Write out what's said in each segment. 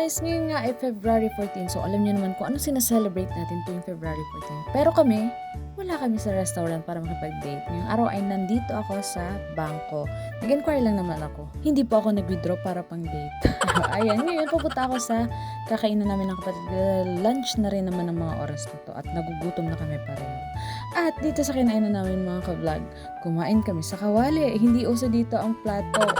guys! Ngayon nga ay February 14. So alam niyo naman kung ano sinaselebrate natin tuwing February 14. Pero kami, wala kami sa restaurant para makipag-date. Ngayong araw ay nandito ako sa bangko. Nag-inquire lang naman ako. Hindi po ako nag-withdraw para pang date. Ayan, ngayon pupunta ako sa kakainan namin ng kapatid. Lunch na rin naman ng mga oras na to at nagugutom na kami pareho. At dito sa kinainan namin mga ka-vlog, kumain kami sa kawali. Hindi uso dito ang plato.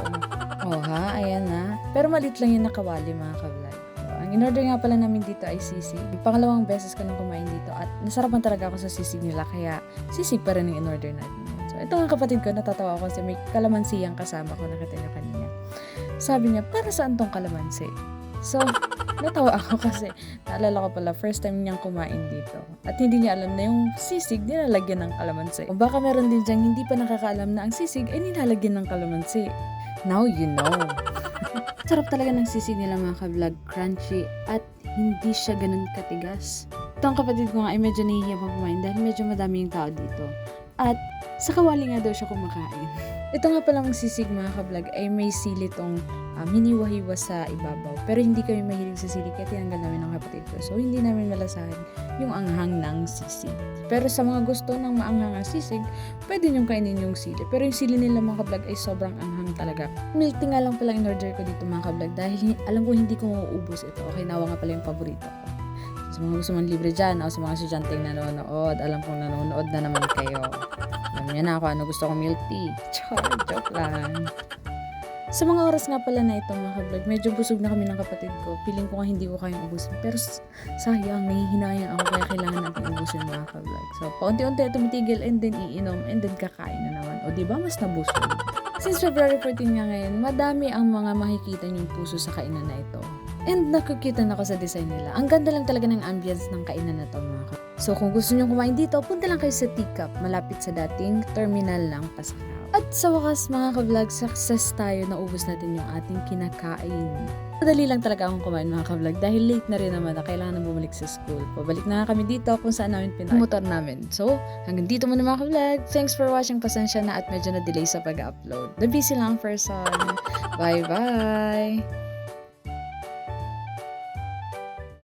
Oh ha, ayan na. Pero malit lang yung nakawali mga ka-vlog. So, ang in-order nga pala namin dito ay sisig. Pangalawang beses ko nang kumain dito at nasarapan talaga ako sa sisig nila kaya sisig pa rin yung in-order natin. So ito nga kapatid ko, natatawa ako kasi may kalamansi ang kasama ko, nakita niyo kanina. Sabi niya, para saan tong kalamansi? So, natawa ako kasi naalala ko pala first time niyang kumain dito. At hindi niya alam na yung sisig nilalagyan ng kalamansi. O baka meron din diyang hindi pa nakakaalam na ang sisig ay nilalagyan ng kalamansi. Now you know. Sarap talaga ng sisig nila mga ka-vlog, crunchy at hindi siya ganun katigas. Ito ang kapatid ko nga ay medyo nahihiya pang kumain dahil medyo madami yung tao dito. At sa kawali nga daw siya kumakain. Ito nga palang sisig mga ka-vlog ay may sili tong hiniwa-hiwa sa ibabaw. Pero hindi kami mahilig sa sili kaya tinanggal namin ng kapatid ko. So hindi namin malasahan yung anghang ng sisig. Pero sa mga gusto ng maanghang ang sisig, pwede niyong kainin yung sili. Pero yung sili nila mga ka-vlog ay sobrang anghang talaga. Milk tea nga lang pala in-order ko dito mga ka-vlog dahil alam ko hindi ko mauubos ito. Okay, nawa nga pala yung paborito ko. Sa mga gusto mong libre dyan o sa mga estudyanteng nanonood, alam kong nanonood na naman kayo. Alam niyo na ako ano gusto kong milk tea. Joke lang. Sa mga oras nga pala na ito mga ka-vlog, medyo busog na kami ng kapatid ko. Feeling ko nga hindi ko kayang ubusin. Pero sayang, nahihinayang ako kaya kailangan natin ubusin mga ka-vlog. So, paunti-unti tumitigil and then iinom and then kakain na naman. O diba, mas nabusog. Since February 14 nga ngayon, madami ang mga makikita niyong puso sa kainan na ito. And nakikita na ako sa design nila. Ang ganda lang talaga ng ambience ng kainan na ito mga ka-vlog. So, kung gusto niyo kumain dito, punta lang kayo sa Teacup, malapit sa dating terminal ng Pasakaw. At sa wakas mga ka-vlog, success tayo na ubos natin yung ating kinakain. Madali lang talaga akong kumain mga ka-vlog dahil late na rin naman na kailangan na bumalik sa school. Pabalik na kami dito kung saan namin motor namin. So, hanggang dito muna mga ka-vlog. Thanks for watching. Pasensya na at medyo na-delay sa pag-upload. The busy lang person. Bye-bye!